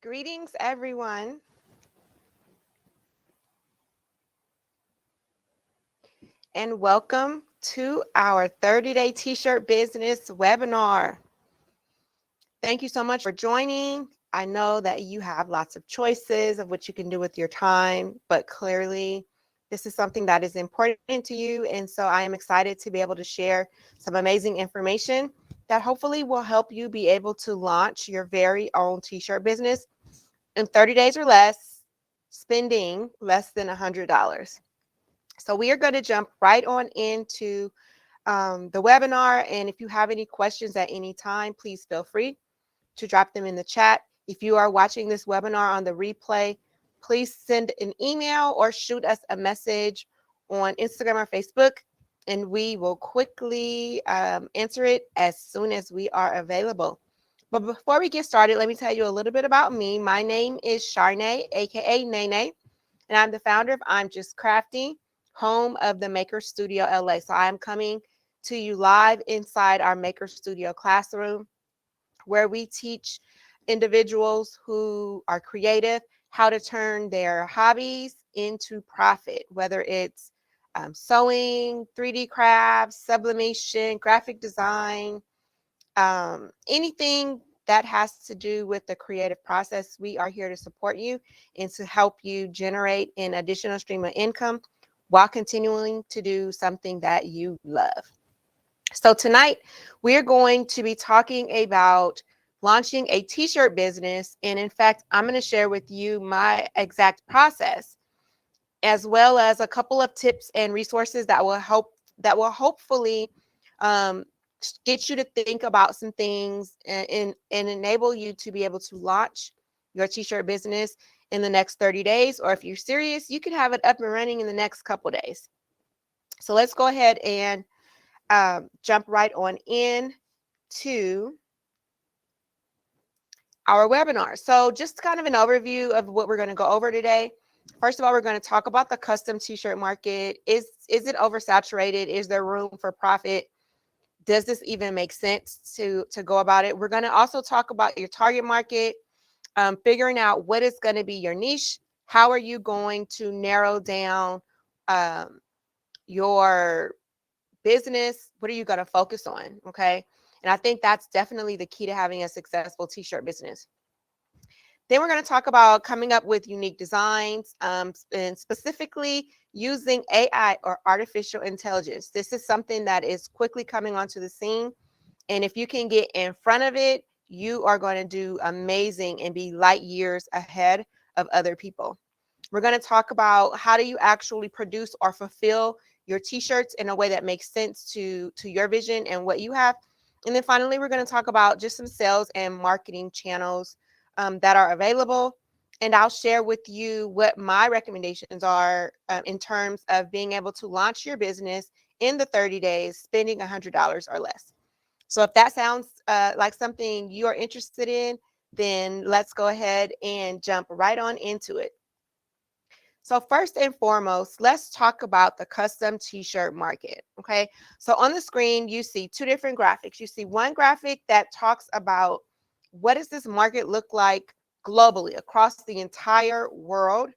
Greetings, everyone, and welcome to our 30-day t-shirt business webinar. Thank you so much for joining. I know that you have lots of choices of what you can do with your time, but clearly this is something that is important to you, and so I am excited to be able to share some amazing information that hopefully will help you be able to launch your very own t-shirt business in 30 days or less, spending less than $100. So we are going to jump right on into the webinar. And if you have any questions at any time, please feel free to drop them in the chat. If you are watching this webinar on the replay, please send an email or shoot us a message on Instagram or Facebook, and we will quickly answer it as soon as we are available. But before we get started, let me tell you a little bit about me. My name is Sharnay, aka Nene, and I'm the founder of I'm Just Crafty, home of the Maker Studio LA. So I am coming to you live inside our Maker Studio classroom, where we teach individuals who are creative how to turn their hobbies into profit, whether it's sewing, 3D crafts, sublimation, graphic design, anything that has to do with the creative process. We are here to support you and to help you generate an additional stream of income while continuing to do something that you love. So tonight we're going to be talking about launching a t-shirt business. And in fact, I'm going to share with you my exact process, as well as a couple of tips and resources that will hopefully um, get you to think about some things and enable you to be able to launch your t-shirt business in the next 30 days. Or if you're serious, you can have it up and running in the next couple days. So let's go ahead and jump right on in to our webinar. So just kind of an overview of what we're going to go over today. First of all, we're going to talk about the custom t-shirt market. Is it oversaturated? Is there room for profit? Does this even make sense to go about it? We're going to also talk about your target market, figuring out what is going to be your niche. How are you going to narrow down your business? What are you going to focus on? Okay. And I think that's definitely the key to having a successful t-shirt business. Then we're going to talk about coming up with unique designs, and specifically using AI or artificial intelligence. This is something that is quickly coming onto the scene. And if you can get in front of it, you are going to do amazing and be light years ahead of other people. We're going to talk about how do you actually produce or fulfill your t-shirts in a way that makes sense to your vision and what you have. And then finally, we're going to talk about just some sales and marketing channels that are available. And I'll share with you what my recommendations are in terms of being able to launch your business in the 30 days, spending $100 or less. So if that sounds like something you are interested in, then let's go ahead and jump right on into it. So first and foremost, let's talk about the custom t-shirt market. Okay. So on the screen, you see two different graphics. You see one graphic that talks about what does this market look like globally across the entire world.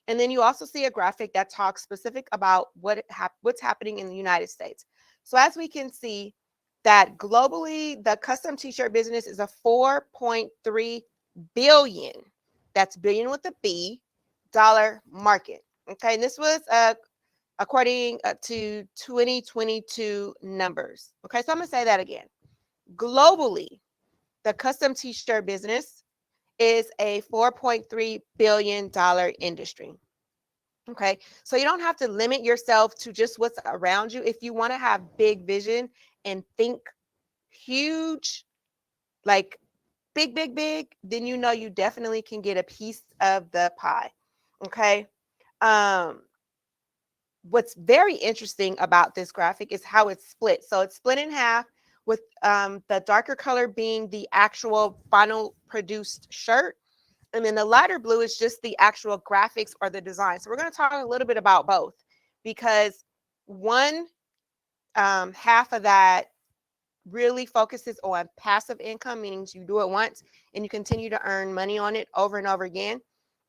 And then you also see a graphic that talks specific about what's happening in the United States. So as we can see that globally, the custom t-shirt business is a 4.3 billion. That's billion with a B dollar market. Okay, and this was according to 2022 numbers. Okay, so I'm gonna say that again. Globally, the custom t-shirt business is a $4.3 billion industry. Okay, so you don't have to limit yourself to just what's around you. If you want to have big vision and think huge, like big, then you know you definitely can get a piece of the pie. Okay. Um, what's very interesting about this graphic is how it's split. So it's split in half, with the darker color being the actual final produced shirt. And then the lighter blue is just the actual graphics or the design. So we're going to talk a little bit about both, because one half of that really focuses on passive income, meaning you do it once and you continue to earn money on it over and over again.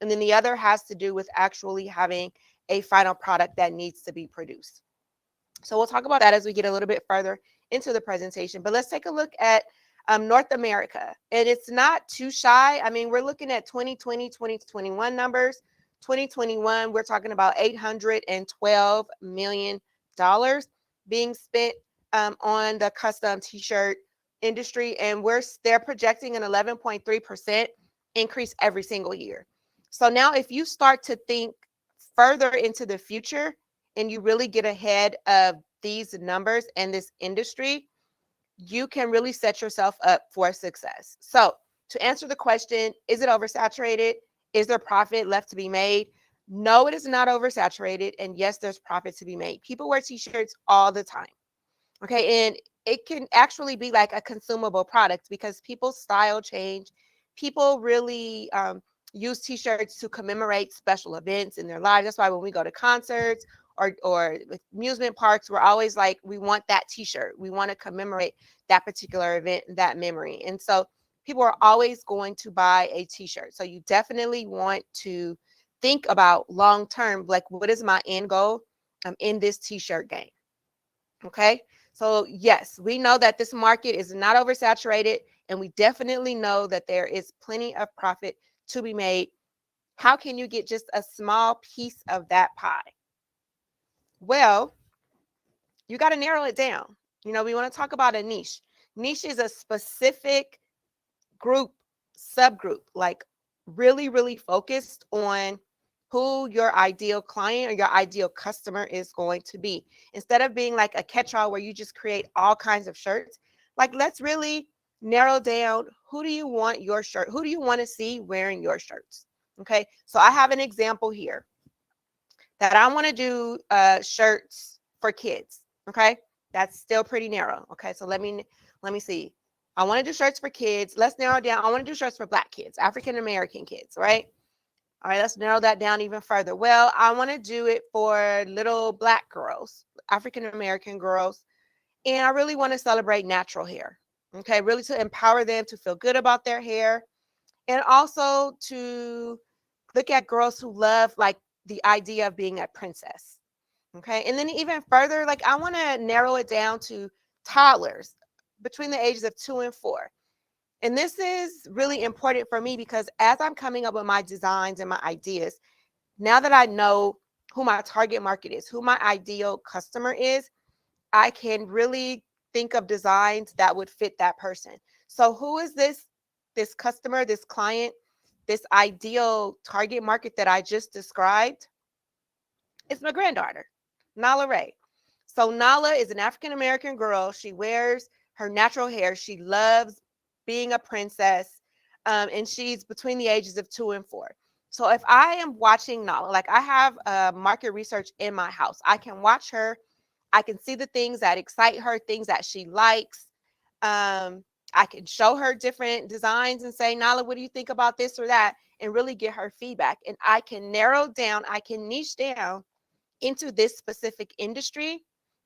And then the other has to do with actually having a final product that needs to be produced. So we'll talk about that as we get a little bit further into the presentation. But let's take a look at North America. And it's not too shy. I mean, we're looking at 2020, 2021 numbers. 2021, we're talking about $812 million being spent on the custom t-shirt industry. And they're projecting an 11.3% increase every single year. So now if you start to think further into the future, and you really get ahead of these numbers and this industry, you can really set yourself up for success. So, to answer the question, is it oversaturated? Is there profit left to be made? No, it is not oversaturated. And yes, there's profit to be made. People wear t-shirts all the time. Okay. And it can actually be like a consumable product because people's style change. People really use t-shirts to commemorate special events in their lives. That's why when we go to concerts or amusement parks, we're always like, we want that t-shirt. We want to commemorate that particular event, that memory. And so people are always going to buy a t-shirt. So you definitely want to think about long term, like, what is my end goal in this t-shirt game? Okay. So, yes, we know that this market is not oversaturated, and we definitely know that there is plenty of profit to be made. How can you get just a small piece of that pie? Well, you got to narrow it down. We want to talk about a niche. Niche is a specific group, subgroup, like really, really focused on who your ideal client or your ideal customer is going to be. Instead of being like a catch-all where you just create all kinds of shirts, like, let's really narrow down, who do you want your shirt? Who do you want to see wearing your shirts? Okay. So I have an example here that I want to do shirts for kids. Okay. That's still pretty narrow. Okay. So let me see. I want to do shirts for kids. Let's narrow it down. I want to do shirts for Black kids, African American kids, right? All right, let's narrow that down even further. Well, I want to do it for little Black girls, African American girls, and I really want to celebrate natural hair. Okay, really to empower them to feel good about their hair, and also to look at girls who love like the idea of being a princess. Okay, and then even further, like, I want to narrow it down to toddlers between the ages of 2 and 4. And this is really important for me because as I'm coming up with my designs and my ideas, now that I know who my target market is, who my ideal customer is, I can really think of designs that would fit that person. So who is this customer, this client, this ideal target market that I just described? It's my granddaughter, Nala Ray. So Nala is an African American girl. She wears her natural hair. She loves being a princess, and she's between the ages of 2 and 4. So if I am watching Nala, like, I have market research in my house, I can watch her. I can see the things that excite her, things that she likes. I can show her different designs and say, Nala, what do you think about this or that? And really get her feedback. And I can narrow down, I can niche down into this specific industry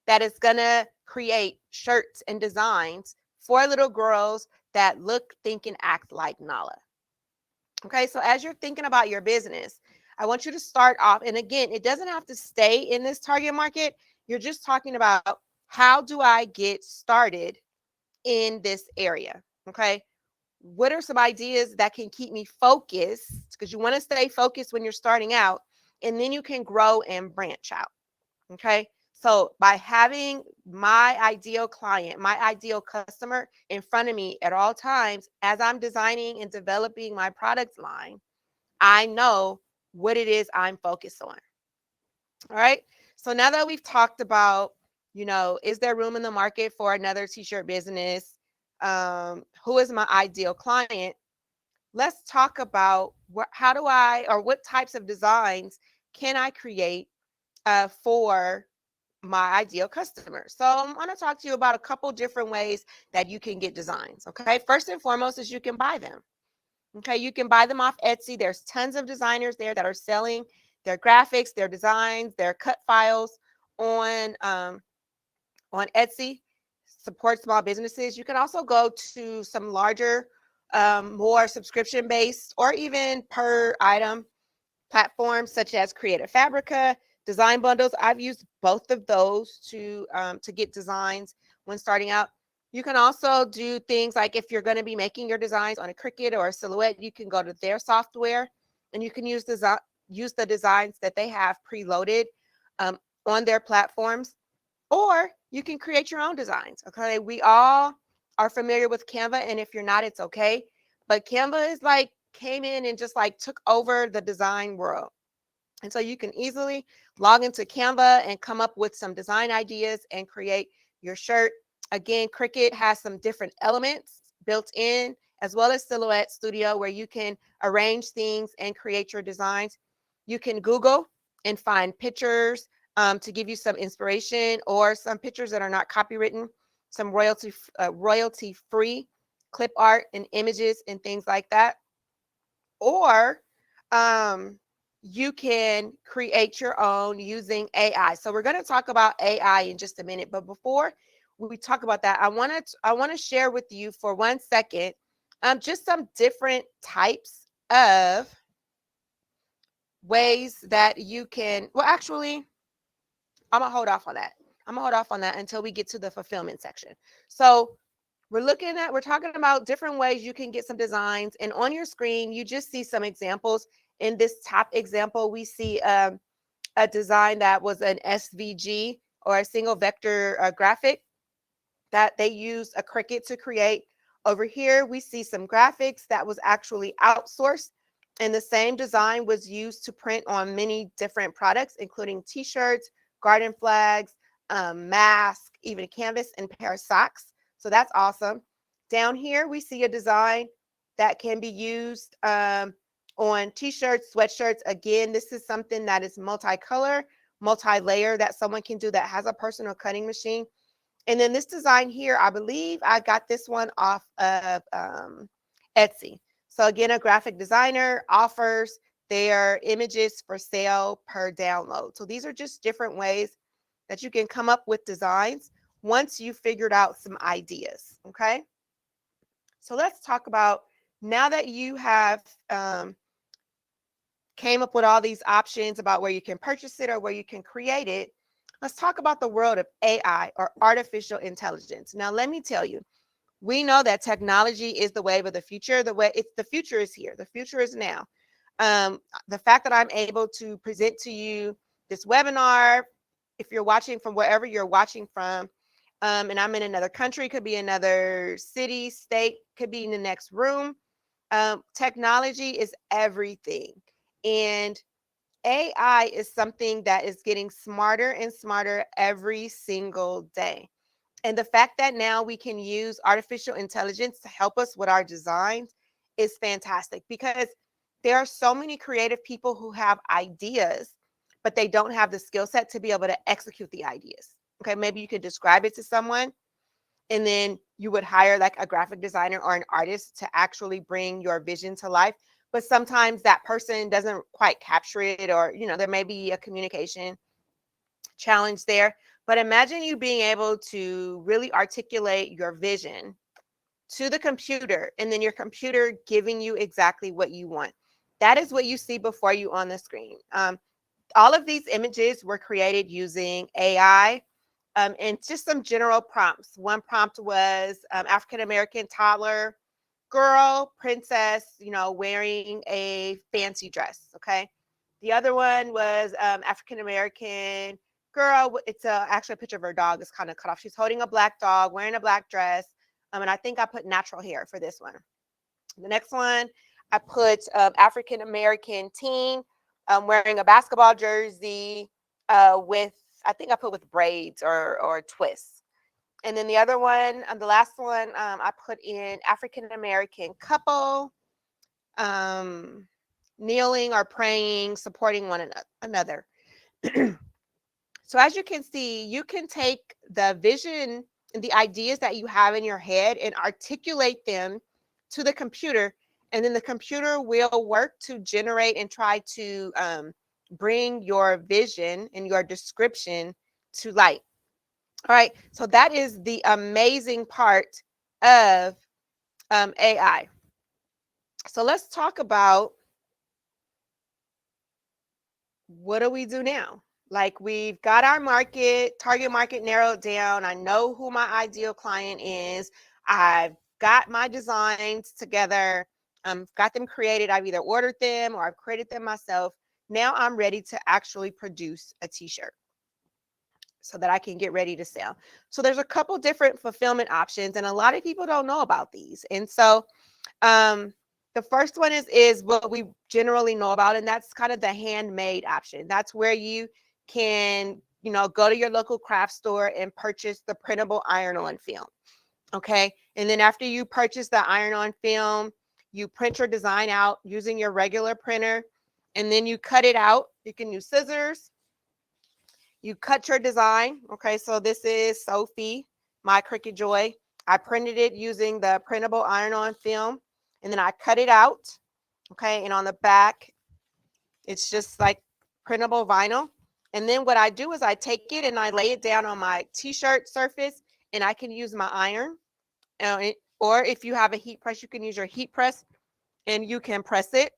that is going to create shirts and designs for little girls that look, think, and act like Nala. Okay, so as you're thinking about your business, I want you to start off. And again, it doesn't have to stay in this target market. You're just talking about, how do I get started in this area? Okay, what are some ideas that can keep me focused? Because you want to stay focused when you're starting out, and then you can grow and branch out. Okay. So by having my ideal client, my ideal customer in front of me at all times, as I'm designing and developing my product line, I know what it is I'm focused on. All right. So now that we've talked about, is there room in the market for another t-shirt business? Who is my ideal client? Let's talk about how do I, or what types of designs can I create for my ideal customer. So I'm going to talk to you about a couple different ways that you can get designs. Okay. First and foremost is you can buy them. Okay. You can buy them off Etsy. There's tons of designers there that are selling their graphics, their designs, their cut files on Etsy. support small businesses. You can also go to some larger, more subscription based or even per item platforms such as Creative Fabrica, design bundles. I've used both of those to get designs when starting out. You can also do things like if you're going to be making your designs on a Cricut or a Silhouette, you can go to their software and you can use the designs that they have preloaded um, on their platforms, or you can create your own designs. Okay, we all are familiar with Canva, and if you're not, it's okay. But Canva is like came in and just like took over the design world. And so you can easily log into Canva and come up with some design ideas and create your shirt. Again, Cricut has some different elements built in, as well as Silhouette Studio, where you can arrange things and create your designs. You can Google and find pictures to give you some inspiration, or some pictures that are not copywritten, some royalty free clip art and images and things like that. Or um, you can create your own using AI. So we're going to talk about AI in just a minute, but before we talk about that, I want to share with you for 1 second just some different types of ways that you can. Well, actually, I'm gonna hold off on that. I'm gonna hold off on that until we get to the fulfillment section. So we're talking about different ways you can get some designs, and on your screen you just see some examples. In this top example, we see a design that was an SVG, or a single vector graphic, that they used a Cricut to create. Over here, we see some graphics that was actually outsourced, and the same design was used to print on many different products, including t-shirts, garden flags, masks, even a canvas, and a pair of socks. So that's awesome. Down here, we see a design that can be used on t-shirts, sweatshirts. Again, this is something that is multicolor, multi-layer, that someone can do that has a personal cutting machine. And then this design here, I believe I got this one off of Etsy. So again, a graphic designer offers their images for sale per download. So these are just different ways that you can come up with designs once you figured out some ideas. Okay. So let's talk about, now that you have came up with all these options about where you can purchase it or where you can create it, let's talk about the world of AI, or artificial intelligence. Now, let me tell you, we know that technology is the wave of the future. The future is here. The future is now. The fact that I'm able to present to you this webinar, if you're watching from wherever you're watching from, and I'm in another country, could be another city, state, could be in the next room. Technology is everything. And AI is something that is getting smarter and smarter every single day. And the fact that now we can use artificial intelligence to help us with our designs is fantastic, because there are so many creative people who have ideas, but they don't have the skill set to be able to execute the ideas. Okay, maybe you could describe it to someone, and then you would hire like a graphic designer or an artist to actually bring your vision to life. But sometimes that person doesn't quite capture it, or there may be a communication challenge there. But imagine you being able to really articulate your vision to the computer, and then your computer giving you exactly what you want. That is what you see before you on the screen. All of these images were created using AI, and just some general prompts. One prompt was African American toddler girl, princess, wearing a fancy dress. Okay. The other one was African American girl. It's actually a picture of her dog is kind of cut off. She's holding a black dog, wearing a black dress. And I think I put natural hair for this one. The next one, I put African American teen wearing a basketball jersey with, I think I put with braids or twists. And then the other one, the last one, I put in African American couple kneeling or praying, supporting one another. So as you can see, you can take the vision and the ideas that you have in your head and articulate them to the computer, and then the computer will work to generate and try to bring your vision and your description to light. All right, so that is the amazing part of AI. So let's talk about what do we do now? Like we've got our target market narrowed down. I know who my ideal client is. I've got my designs together. Got them created. I've either ordered them or I've created them myself. Now I'm ready to actually produce a t-shirt so that I can get ready to sell. So there's a couple different fulfillment options, and a lot of people don't know about these. And so um, the first one is what we generally know about, and that's kind of the handmade option. That's where you can, go to your local craft store and purchase the printable iron-on film. Okay. And then after you purchase the iron-on film, you print your design out using your regular printer, and then you cut it out. You can use scissors. You cut your design. Okay. So this is Sophie, my Cricut Joy. I printed it using the printable iron-on film, and then I cut it out. Okay. And on the back, it's just like printable vinyl. And then what I do is I take it and I lay it down on my t-shirt surface, and I can use my iron. Or if you have a heat press, you can use your heat press and you can press it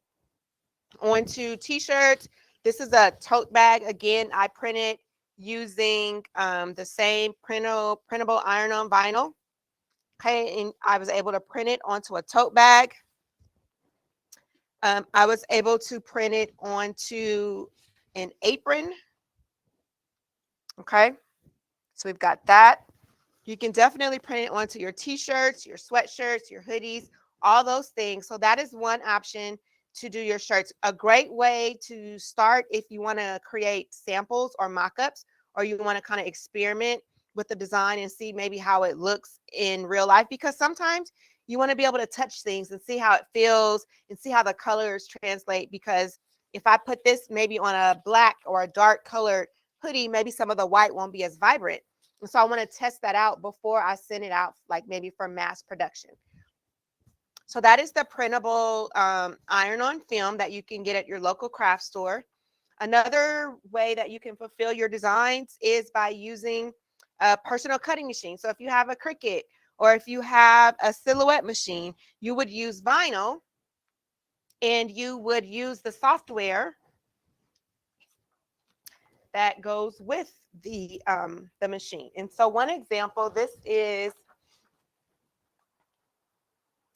onto t-shirts. This is a tote bag. Again, I printed using the same printable iron-on vinyl. Okay, and I was able to print it onto a tote bag. I was able to print it onto an apron. Okay, so we've got that. You can definitely print it onto your t-shirts, your sweatshirts, your hoodies, all those things. So that is one option to do your shirts. A great way to start if you want to create samples or mock-ups, or you want to kind of experiment with the design and see maybe how it looks in real life, because sometimes you want to be able to touch things and see how it feels and see how the colors translate. Because if I put this maybe on a black or a dark colored hoodie, maybe some of the white won't be as vibrant. And so I want to test that out before I send it out, like maybe for mass production. So that is the printable iron-on film that you can get at your local craft store. Another way that you can fulfill your designs is by using a personal cutting machine. So if you have a Cricut or if you have a Silhouette machine, you would use vinyl and you would use the software that goes with the machine. And so one example, this is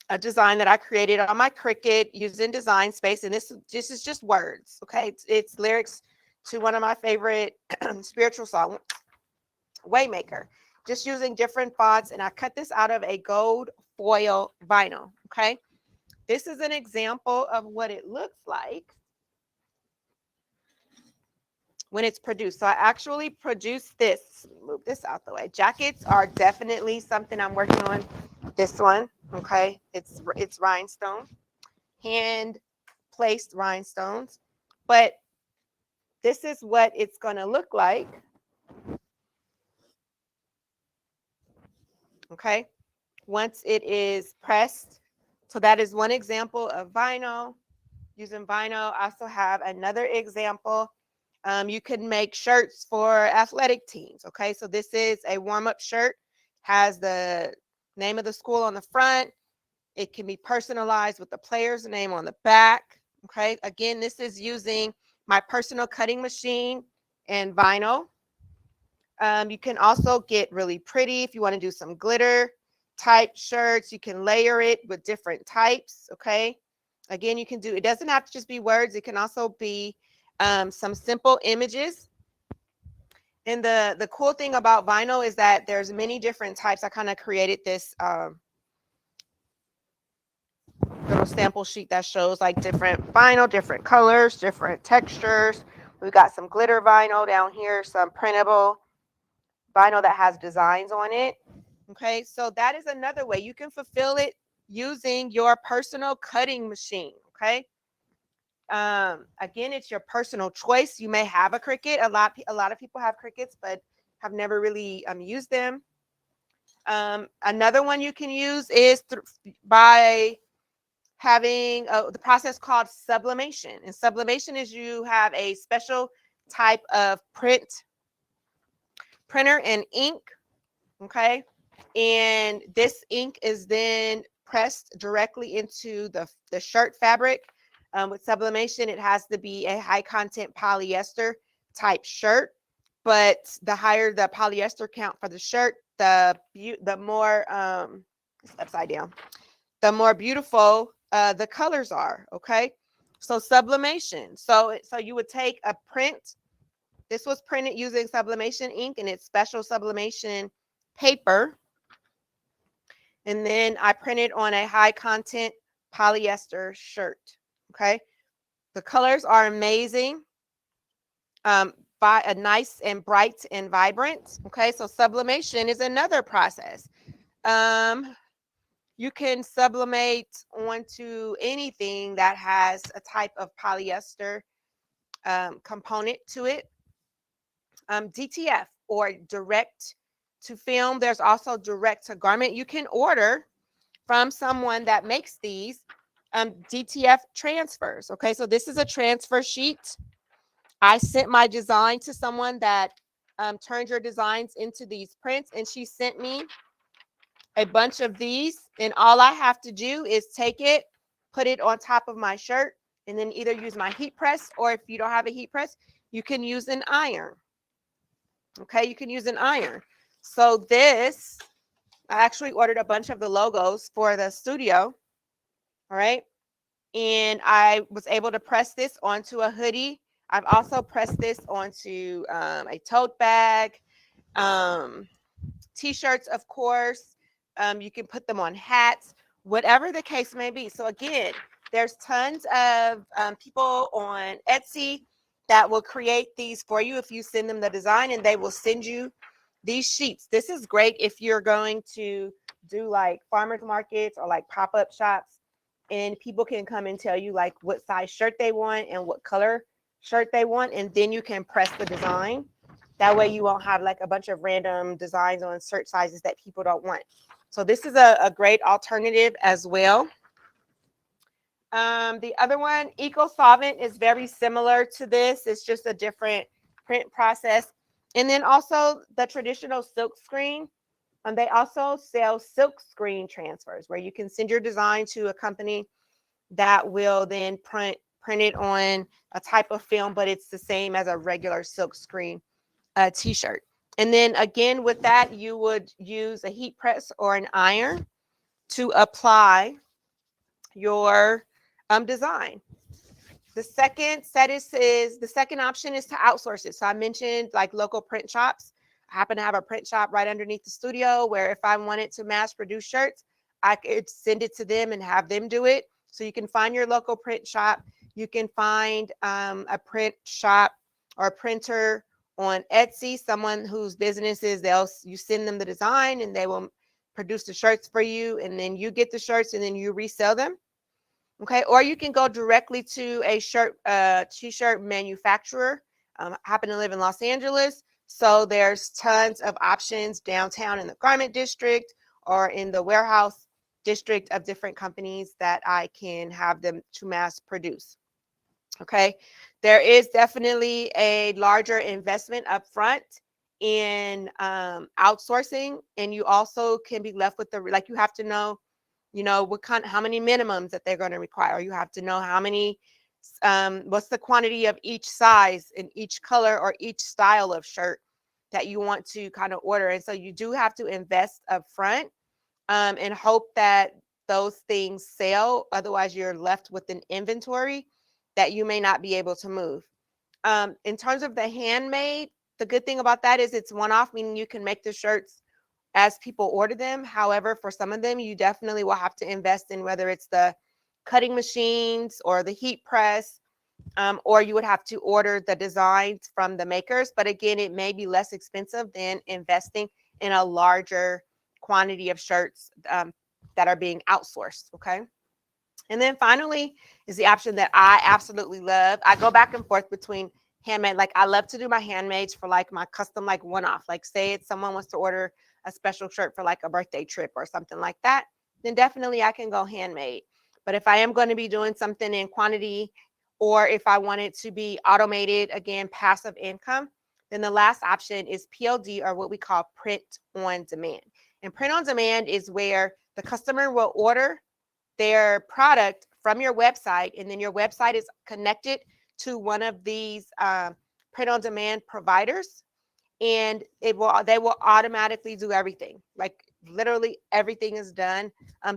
a design that I created on my Cricut using Design Space, and this is just words. Okay, it's lyrics to one of my favorite spiritual songs, Waymaker. Just using different fonts, and I cut this out of a gold foil vinyl. Okay, this is an example of what it looks like when it's produced. So I actually produced this. Move this out the way. Jackets are definitely something I'm working on. This one, okay, it's rhinestone, hand placed rhinestones, but this is what it's going to look like. Okay, once it is pressed. So that is one example of vinyl. Using vinyl, I also have another example. You can make shirts for athletic teams. Okay, so this is a warm-up shirt, has the name of the school on the front. It can be personalized with the player's name on the back. Okay, again, this is using my personal cutting machine and vinyl. You can also get really pretty if you want to do some glitter type shirts. You can layer it with different types. Okay, again, you can do, it doesn't have to just be words, it can also be some simple images. And the cool thing about vinyl is that there's many different types. I kind of created this little sample sheet that shows like different vinyl, different colors, different textures. We've got some glitter vinyl down here, some printable vinyl that has designs on it. Okay, so that is another way you can fulfill it using your personal cutting machine. Okay, again, it's your personal choice. You may have a Cricut. A lot of people have Cricuts, but have never really used them. Another one you can use is by having the process called sublimation. And sublimation is you have a special type of printer and ink Okay. And this ink is then pressed directly into the shirt fabric. With sublimation, it has to be a high content polyester type shirt. But the higher the polyester count for the shirt, the more it's upside down, the more beautiful the colors are. Okay. So sublimation. So you would take a print. This was printed using sublimation ink, and it's special sublimation paper. And then I printed on a high content polyester shirt. Okay. The colors are amazing. By a nice and bright and vibrant. Okay. So sublimation is another process. Um, you can sublimate onto anything that has a type of polyester component to it. DTF, or direct to film. There's also direct to garment. You can order from someone that makes these DTF transfers. Okay, so this is a transfer sheet. I sent my design to someone that turned your designs into these prints, and she sent me a bunch of these. And all I have to do is take it, put it on top of my shirt, and then either use my heat press, or if you don't have a heat press, you can use an iron. Okay, you can use an iron. So this, I actually ordered a bunch of the logos for the studio. All right. And I was able to press this onto a hoodie. I've also pressed this onto a tote bag, um, t-shirts, of course. You can put them on hats, whatever the case may be. So again, there's tons of people on Etsy that will create these for you if you send them the design, and they will send you these sheets. This is great if you're going to do like farmers markets or like pop-up shops, and people can come and tell you like what size shirt they want and what color shirt they want, and then you can press the design. That way you won't have like a bunch of random designs on shirt sizes that people don't want. So this is a great alternative as well. The other one, Eco Solvent, is very similar to this. It's just a different print process. And then also the traditional silk screen. They also sell silk screen transfers where you can send your design to a company that will then print it on a type of film, but it's the same as a regular silk screen t-shirt. And then again, with that, you would use a heat press or an iron to apply your design. The second the second option is to outsource it. So I mentioned like local print shops. I happen to have a print shop right underneath the studio where if I wanted to mass produce shirts, I could send it to them and have them do it. So you can find your local print shop. You can find a print shop or a printer on Etsy, someone whose business is you send them the design and they will produce the shirts for you, and then you get the shirts and then you resell them. Okay, or you can go directly to a t-shirt manufacturer. I happen to live in Los Angeles, so there's tons of options downtown in the garment district or in the warehouse district of different companies that I can have them to mass produce. Okay, there is definitely a larger investment up front in outsourcing, and you also can be left with you have to know how many minimums that they're going to require. You have to know how many what's the quantity of each size in each color or each style of shirt that you want to kind of order. And so you do have to invest up front and hope that those things sell. Otherwise you're left with an inventory that you may not be able to move. In terms of the handmade, the good thing about that is it's one-off, meaning you can make the shirts as people order them. However, for some of them, you definitely will have to invest in whether it's the cutting machines or the heat press, or you would have to order the designs from the makers. But again, it may be less expensive than investing in a larger quantity of shirts that are being outsourced. Okay. And then finally is the option that I absolutely love. I go back and forth between handmade. Like I love to do my handmaids for like my custom, like one-off. Like say it's someone wants to order a special shirt for like a birthday trip or something like that, then definitely I can go handmade. But if I am going to be doing something in quantity, or if I want it to be automated, again, passive income, Then the last option is POD, or what we call print on demand. And print on demand is where the customer will order their product from your website, and then your website is connected to one of these print on demand providers, and they will automatically do everything. Like literally everything is done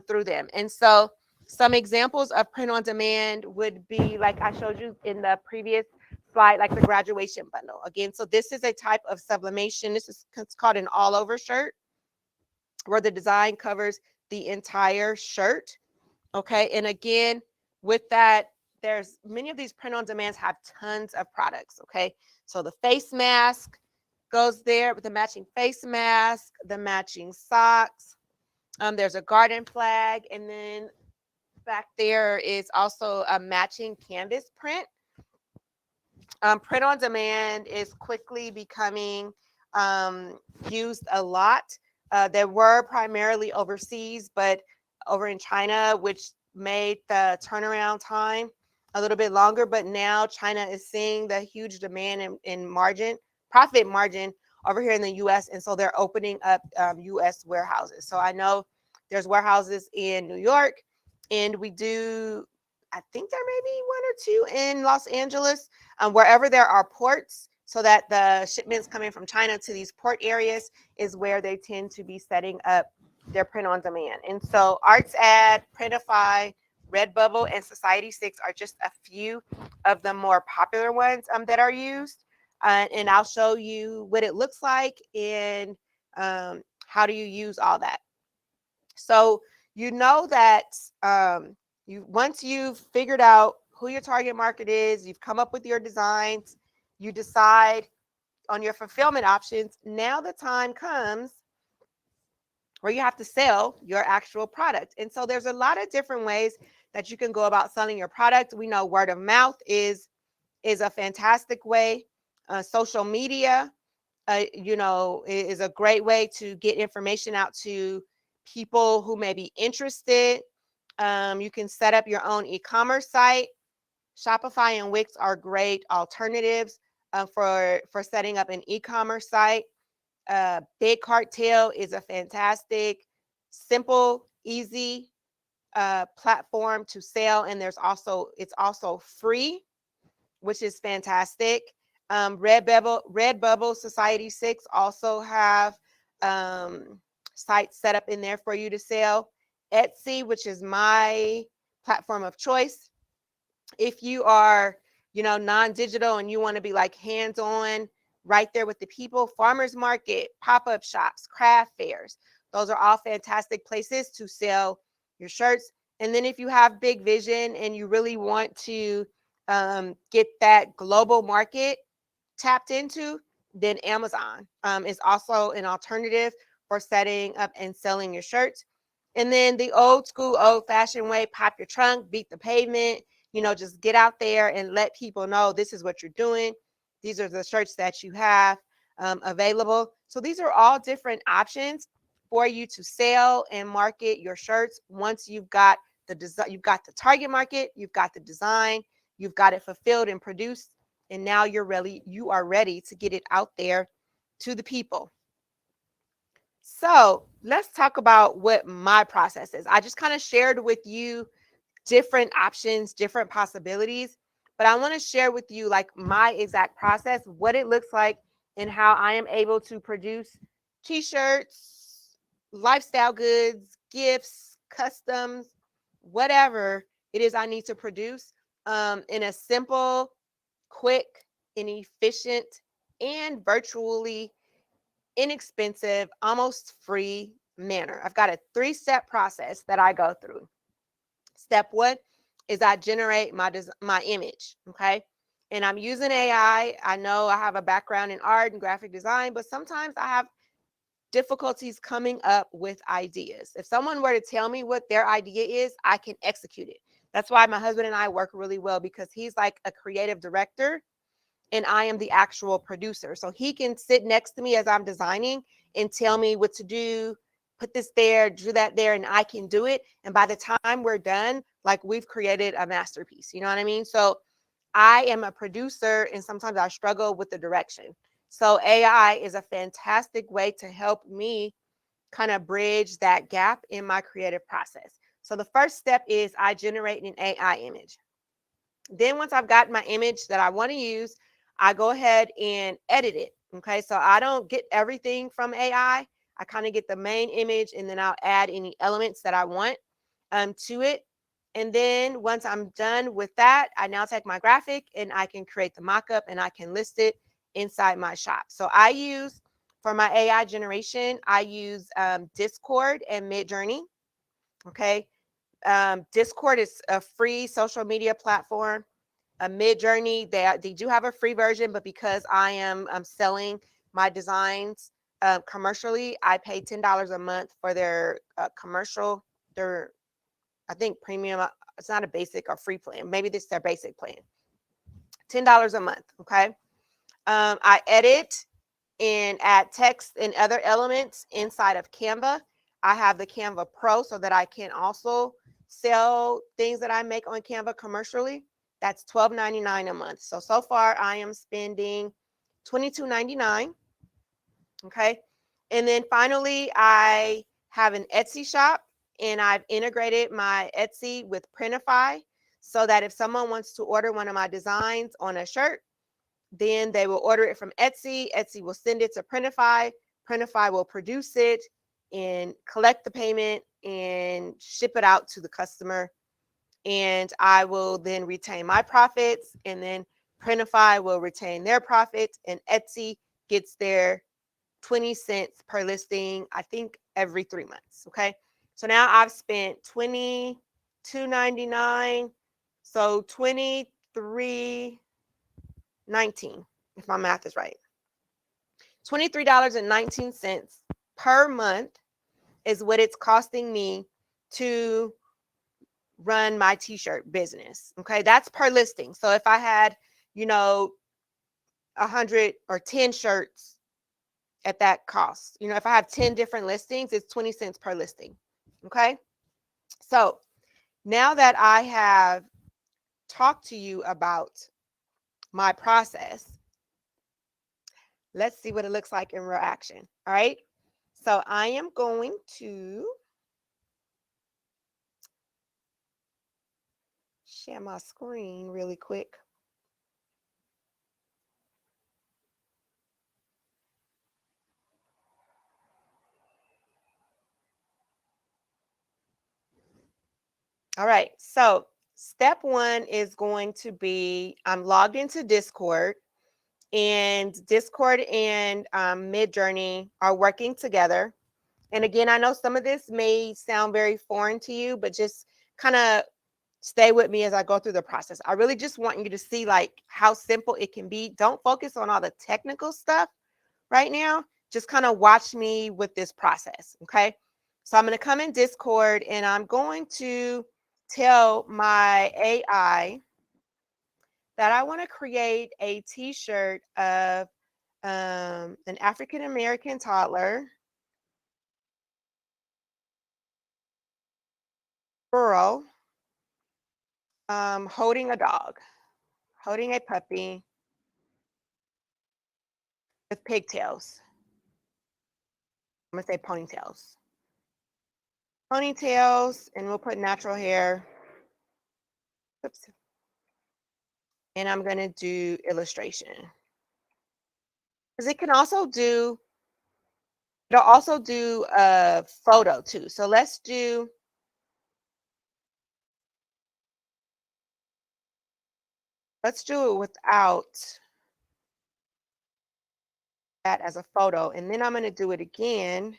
through them. And so some examples of print on demand would be like I showed you in the previous slide, like the graduation bundle. Again, so this is a type of sublimation. This is it's called an all over shirt, where the design covers the entire shirt. Okay. And again, with that, there's many of these print on demands have tons of products. Okay. So the face mask goes there with the matching face mask, the matching socks. There's a garden flag. And then back there is also a matching canvas print. Print on demand is quickly becoming used a lot. There were primarily overseas, but over in China, which made the turnaround time a little bit longer. But now China is seeing the huge demand in margin, profit margin over here in the US. And so they're opening up US warehouses. So I know there's warehouses in New York, and I think there may be one or two in Los Angeles, wherever there are ports, so that the shipments coming from China to these port areas is where they tend to be setting up their print on demand. And so ArtsAd, Printify, Redbubble, and Society6 are just a few of the more popular ones that are used. And I'll show you what it looks like and how do you use all that. So you know that once you've figured out who your target market is, you've come up with your designs, you decide on your fulfillment options. Now the time comes where you have to sell your actual product. And so there's a lot of different ways that you can go about selling your product. We know word of mouth is a fantastic way. Social media, is a great way to get information out to people who may be interested. You can set up your own e-commerce site. Shopify and Wix are great alternatives for setting up an e-commerce site. Big Cartel is a fantastic, simple, easy platform to sell, and it's also free, which is fantastic. Redbubble, Society6 also have sites set up in there for you to sell. Etsy, which is my platform of choice. If you are, non-digital and you want to be like hands-on right there with the people, farmers market, pop-up shops, craft fairs, those are all fantastic places to sell your shirts. And then if you have big vision and you really want to get that global market tapped into, then Amazon is also an alternative for setting up and selling your shirts. And then the old school, old fashioned way, pop your trunk, beat the pavement, just get out there and let people know this is what you're doing. These are the shirts that you have available. So these are all different options for you to sell and market your shirts. Once you've got the design, you've got the target market, you've got the design, you've got it fulfilled and produced, and now you are ready to get it out there to the people. So let's talk about what my process is. I just kind of shared with you different options, different possibilities, but I want to share with you like my exact process, what it looks like, and how I am able to produce t-shirts, lifestyle goods, gifts, customs, whatever it is I need to produce in a simple, quick, and efficient, and virtually inexpensive, almost free manner. I've got a 3-step process that I go through. Step 1 is I generate my image, okay? And I'm using AI. I know I have a background in art and graphic design, but sometimes I have difficulties coming up with ideas. If someone were to tell me what their idea is, I can execute it. That's why my husband and I work really well, because he's like a creative director and I am the actual producer. So he can sit next to me as I'm designing and tell me what to do, put this there, do that there, and I can do it. And by the time we're done, like we've created a masterpiece. You know what I mean? So I am a producer, and sometimes I struggle with the direction. So AI is a fantastic way to help me kind of bridge that gap in my creative process. So the first step is I generate an AI image. Then once I've got my image that I want to use, I go ahead and edit it. Okay, so I don't get everything from AI. I kind of get the main image and then I'll add any elements that I want to it. And then once I'm done with that, I now take my graphic and I can create the mockup and I can list it inside my shop. So I use, for my AI generation, I use Discord and Midjourney. Okay, Discord is a free social media platform. Midjourney, they do have a free version, but because I am selling my designs commercially, I pay $10 a month for their commercial. Their, I think, premium. It's not a basic or free plan. Maybe this is their basic plan. $10 a month. Okay. I edit and add text and other elements inside of Canva. I have the Canva Pro so that I can also sell things that I make on Canva commercially. That's $12.99 a month. So far I am spending $22.99. Okay. And then finally, I have an Etsy shop and I've integrated my Etsy with Printify so that if someone wants to order one of my designs on a shirt, then they will order it from Etsy. Etsy will send it to Printify. Printify will produce it and collect the payment and ship it out to the customer. And I will then retain my profits. And then Printify will retain their profits. And Etsy gets their 20 cents per listing, I think every 3 months. Okay. So now I've spent $22.99. So 23.19, if my math is right. $23.19 per month is what it's costing me to run my t-shirt business. Okay, that's per listing. So if I had, you know, 100 or 10 shirts at that cost, you know, if I have 10 different listings, it's 20 cents per listing. Okay, so now that I have talked to you about my process, let's see what it looks like in real action. All right. So I am going to share my screen really quick. All right. So step one is going to be I'm logged into Discord, and Discord and Midjourney are working together. And again, I know some of this may sound very foreign to you, but just kind of stay with me as I go through the process. I really just want you to see like how simple it can be. Don't focus on all the technical stuff right now. Just kind of watch me with this process. Okay. So I'm going to come in Discord and I'm going to tell my AI that I want to create a t-shirt of an African American toddler, girl, holding a dog, holding a puppy with pigtails. I'm gonna say ponytails. Ponytails, and we'll put natural hair. Oops. And I'm gonna do illustration. Because it can also do, it'll also do a photo too. So let's do it without that as a photo. And then I'm gonna do it again.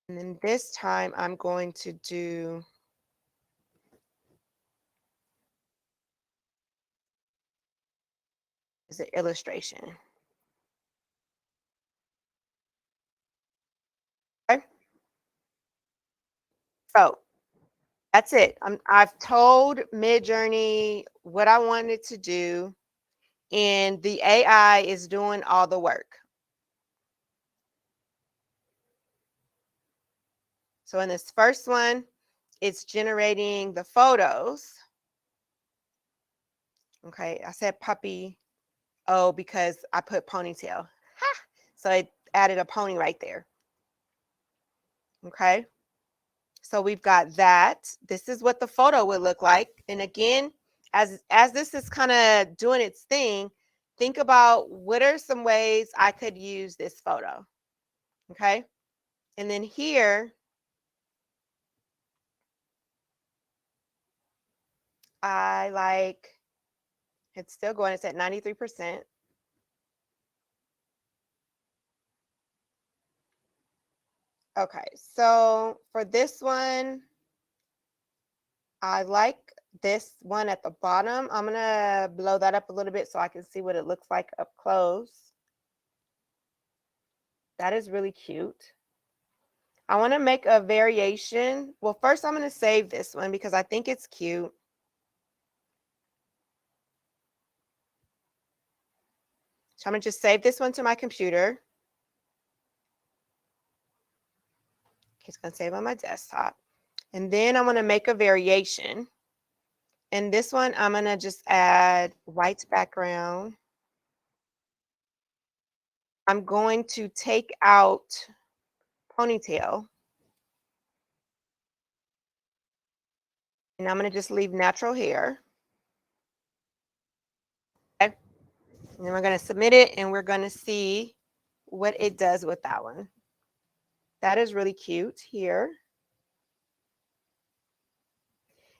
And then this time I'm going to do as an illustration. Okay. So that's it. I've told Midjourney what I wanted to do, and the AI is doing all the work. So in this first one, it's generating the photos. Okay, I said puppy Oh, because I put ponytail. Ha! So it added a pony right there. Okay. So we've got that. This is what the photo would look like. And again, as this is kind of doing its thing, think about what are some ways I could use this photo. Okay. And then here, I like, it's still going, it's at 93%. Okay, so for this one, I like this one at the bottom. I'm gonna blow that up a little bit so I can see what it looks like up close. That is really cute. I want to make a variation. Well, first I'm going to save this one because I think it's cute. So I'm going to just save this one to my computer. It's going to save on my desktop. And then I'm going to make a variation. And this one, I'm going to just add white background. I'm going to take out ponytail. And I'm going to just leave natural hair. Okay. And then we're going to submit it and we're going to see what it does with that one. That is really cute here.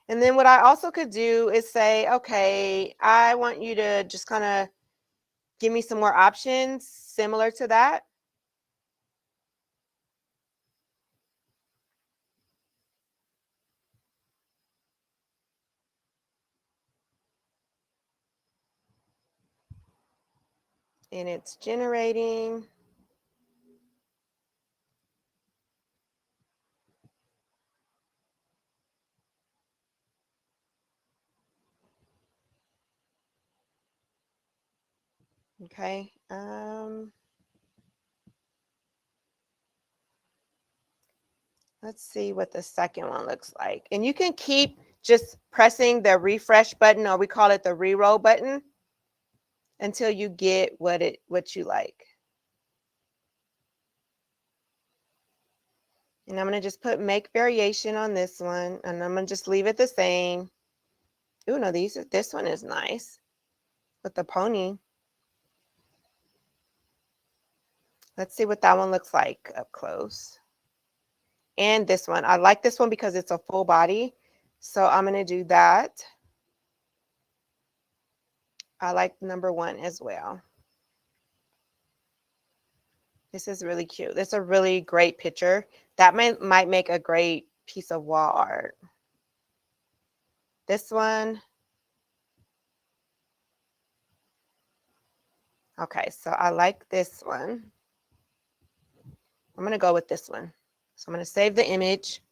And then what I also could do is say, okay, I want you to just kind of give me some more options similar to that. And it's generating. Okay. Let's see what the second one looks like. And you can keep just pressing the refresh button, or we call it the re-roll button, until you get what you like. And I'm going to just put make variation on this one, and I'm going to just leave it the same. Oh no, this one is nice with the pony. Let's see what that one looks like up close. And this one, I like this one because it's a full body. So I'm going to do that. I like number 1 as well. This is really cute. This is a really great picture. That might make a great piece of wall art. This one. Okay, so I like this one. I'm going to go with this one. So I'm going to save the image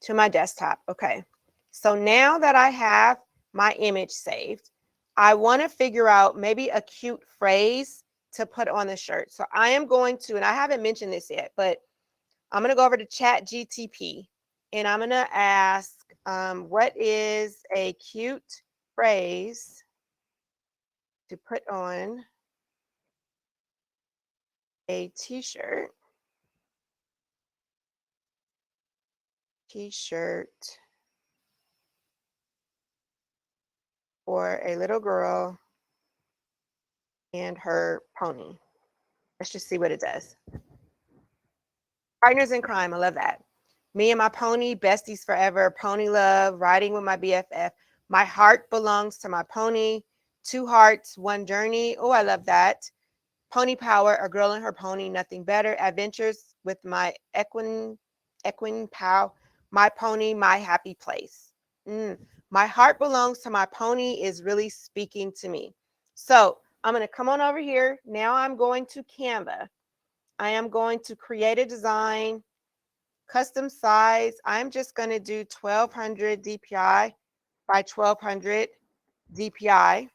to my desktop. Okay, so now that I have my image saved, I want to figure out maybe a cute phrase to put on the shirt. So I am going to, and I haven't mentioned this yet, but I'm going to go over to ChatGTP and I'm going to ask, what is a cute phrase to put on a t-shirt? T-shirt for a little girl and her pony. Let's just see what it does. Partners in crime. I love that. Me and my pony, besties forever. Pony love, riding with my BFF. My heart belongs to my pony. 2 hearts, 1 journey. Oh, I love that. Pony power, a girl and her pony, nothing better. Adventures with my equine pal. My pony, my happy place. My heart belongs to my pony is really speaking to me. So I'm going to come on over here. Now I'm going to Canva. I am going to create a design, custom size. I'm just going to do 1200 DPI by 1200 DPI.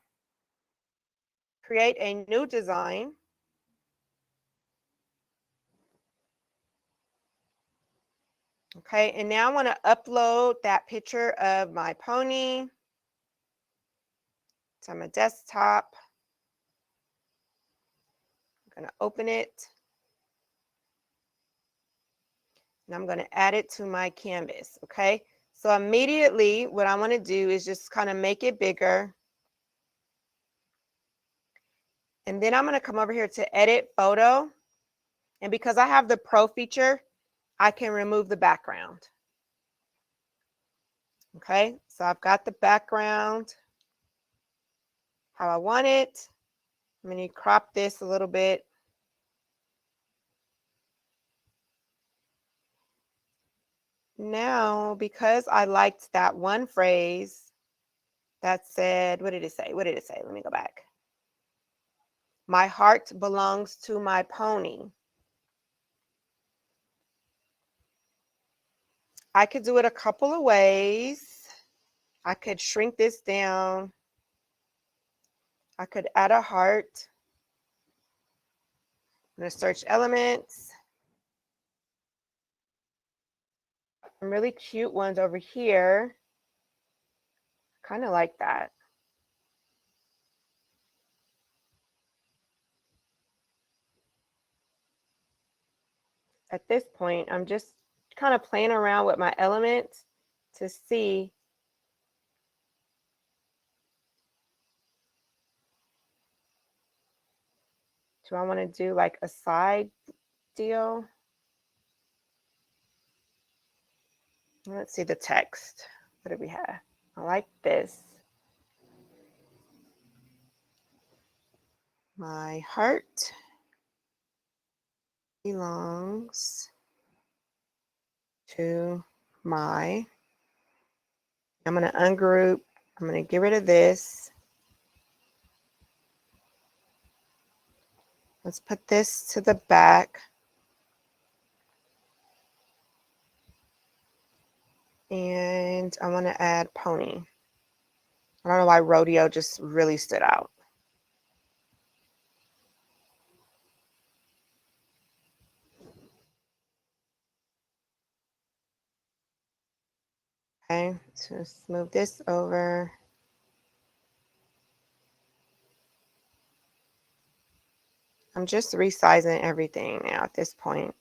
Create a new design. Okay, and now I want to upload that picture of my pony It's on my desktop. I'm going to open it. And I'm going to add it to my canvas. Okay. So immediately what I want to do is just kind of make it bigger. And then I'm going to come over here to edit photo. And because I have the Pro feature, I can remove the background. Okay, so I've got the background how I want it. I'm going to crop this a little bit. Now, because I liked that one phrase that said, what did it say? What did it say? Let me go back. My heart belongs to my pony. I could do it a couple of ways. I could shrink this down. I could add a heart. I'm going to search elements. Some really cute ones over here. Kind of like that. At this point, I'm just kind of playing around with my elements to see do I want to do like a side deal? Let's see the text. What do we have? I like this. My heart belongs to my. I'm going to ungroup. I'm going to get rid of this. Let's put this to the back. And I want to add pony. I don't know why rodeo just really stood out. Okay, so let's move this over. I'm just resizing everything now at this point.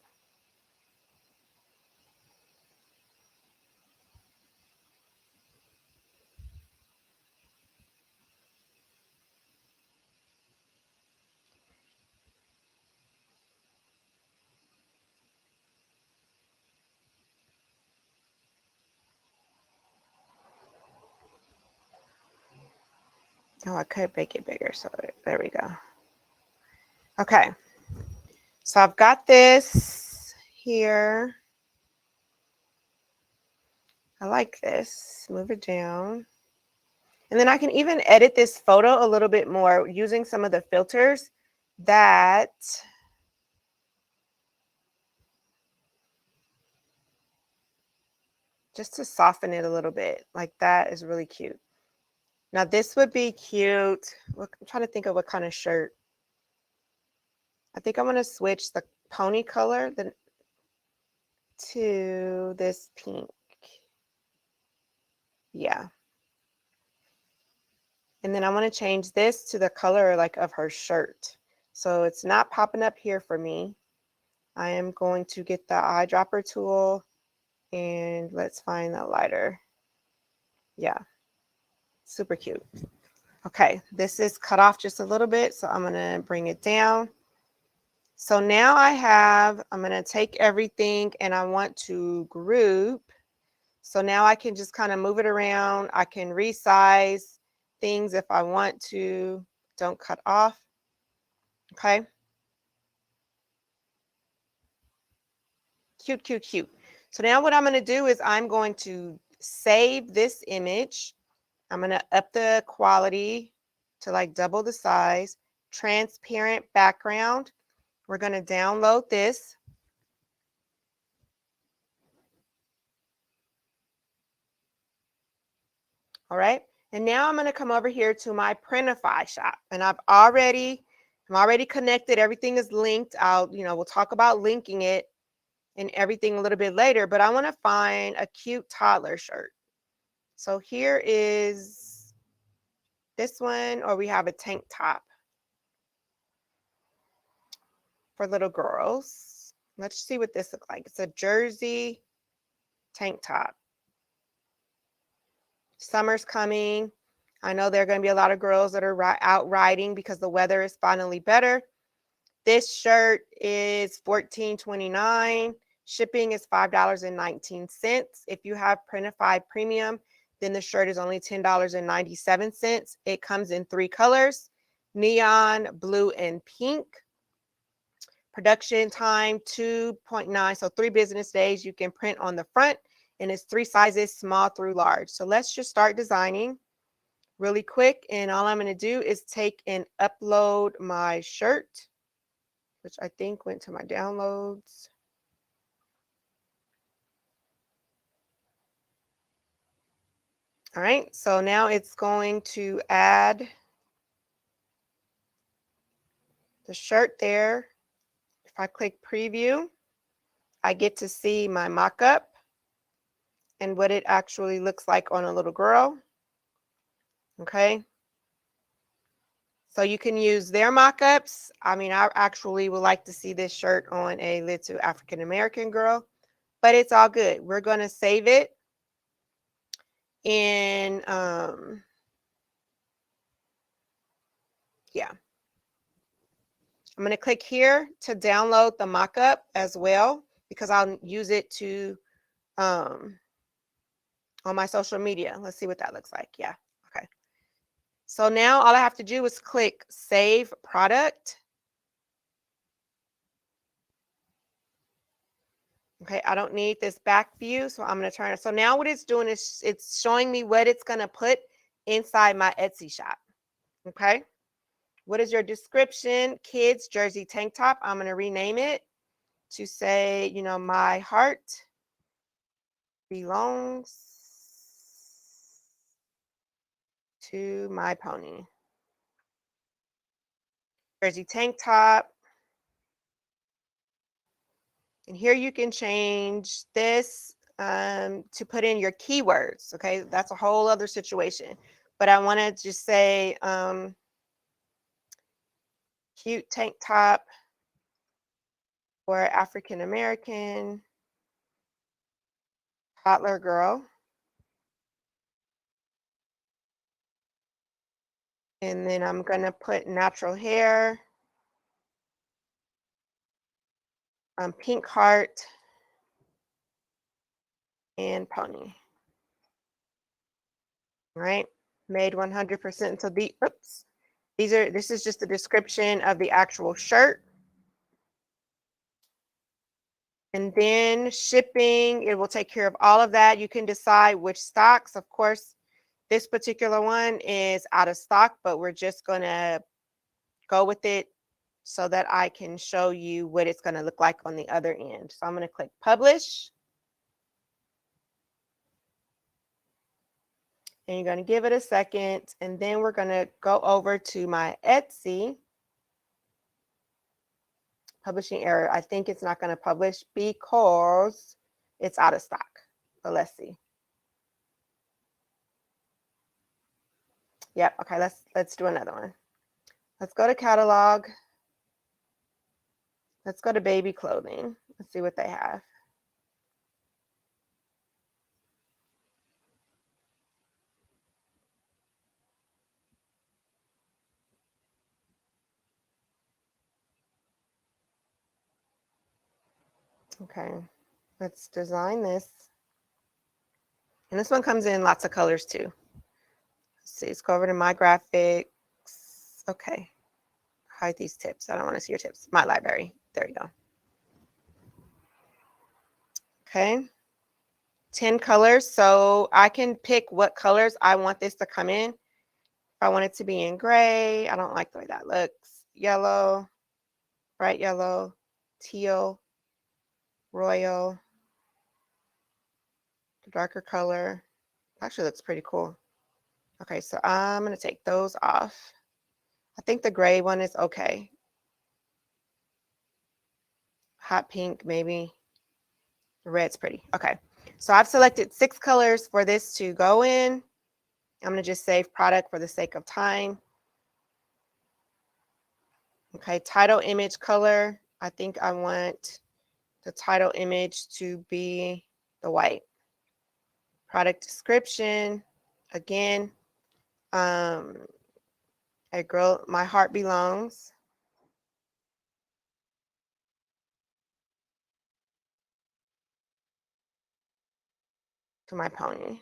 Oh, I could make it bigger. So there we go. Okay. So I've got this here. I like this. Move it down. And then I can even edit this photo a little bit more using some of the filters that just to soften it a little bit. Like that is really cute. Now this would be cute. Look, I'm trying to think of what kind of shirt. I think I'm going to switch the pony color to this pink. Yeah. And then I want to change this to the color like of her shirt. So it's not popping up here for me. I am going to get the eyedropper tool and let's find the lighter. Yeah, super cute. Okay, this is cut off just a little bit, so I'm going to bring it down. So now I'm going to take everything and I want to group. So now I can just kind of move it around. I can resize things if I want to. Don't cut off. Okay. Cute, cute, cute. So now what I'm going to do is I'm going to save this image. I'm going to up the quality to like double the size. Transparent background. We're going to download this. All right. And now I'm going to come over here to my Printify shop. And I'm already connected. Everything is linked. We'll talk about linking it and everything a little bit later, but I want to find a cute toddler shirt. So here is this one, or we have a tank top for little girls. Let's see what this looks like. It's a jersey tank top. Summer's coming. I know there are going to be a lot of girls that are out riding because the weather is finally better. This shirt is $14.29. Shipping is $5.19. If you have Printify Premium, then the shirt is only $10.97. It comes in 3 colors: neon, blue, and pink. Production time 2.9, so 3 business days. You can print on the front, and it's 3 sizes, small through large. So let's just start designing really quick, and all I'm going to do is take and upload my shirt, which I think went to my downloads. All right, so now it's going to add the shirt there. If I click preview, I get to see my mock-up and what it actually looks like on a little girl. Okay. So you can use their mock-ups. I mean, I actually would like to see this shirt on a little African-American girl, but it's all good. We're going to save it in, yeah. I'm going to click here to download the mock-up as well, because I'll use it to, on my social media. Let's see what that looks like. Yeah. Okay. So now all I have to do is click Save Product. Okay, I don't need this back view, so I'm going to turn it. So now what it's doing is it's showing me what it's going to put inside my Etsy shop. Okay. What is your description? Kids jersey tank top. I'm going to rename it to say, you know, my heart belongs to my pony. Jersey tank top. And here you can change this to put in your keywords. Okay, that's a whole other situation. But I want to just say cute tank top for African American toddler girl. And then I'm going to put natural hair, pink heart, and pony. All right, made 100%. So this is just the description of the actual shirt. And then shipping, it will take care of all of that. You can decide which stocks. Of course, this particular one is out of stock, but we're just going to go with it so that I can show you what it's going to look like on the other end. So I'm going to click publish. And you're going to give it a second. And then we're going to go over to my Etsy. Publishing error. I think it's not going to publish because it's out of stock. But let's see. Yep. Okay. Let's do another one. Let's go to catalog. Let's go to baby clothing. Let's see what they have. Okay. Let's design this. And this one comes in lots of colors too. Let's see. Let's go over to my graphics. Okay. Hide these tips. I don't want to see your tips. My library. There you go. Okay. 10 colors. So I can pick what colors I want this to come in. If I want it to be in gray, I don't like the way that looks. Yellow, bright yellow, teal, royal, darker color. Actually looks pretty cool. Okay, so I'm going to take those off. I think the gray one is okay. Hot pink, maybe. The red's pretty. Okay, so I've selected 6 colors for this to go in. I'm going to just save product for the sake of time. Okay, title, image, color. I think I want the title image to be the white. Product description, again, a girl, my heart belongs to my pony.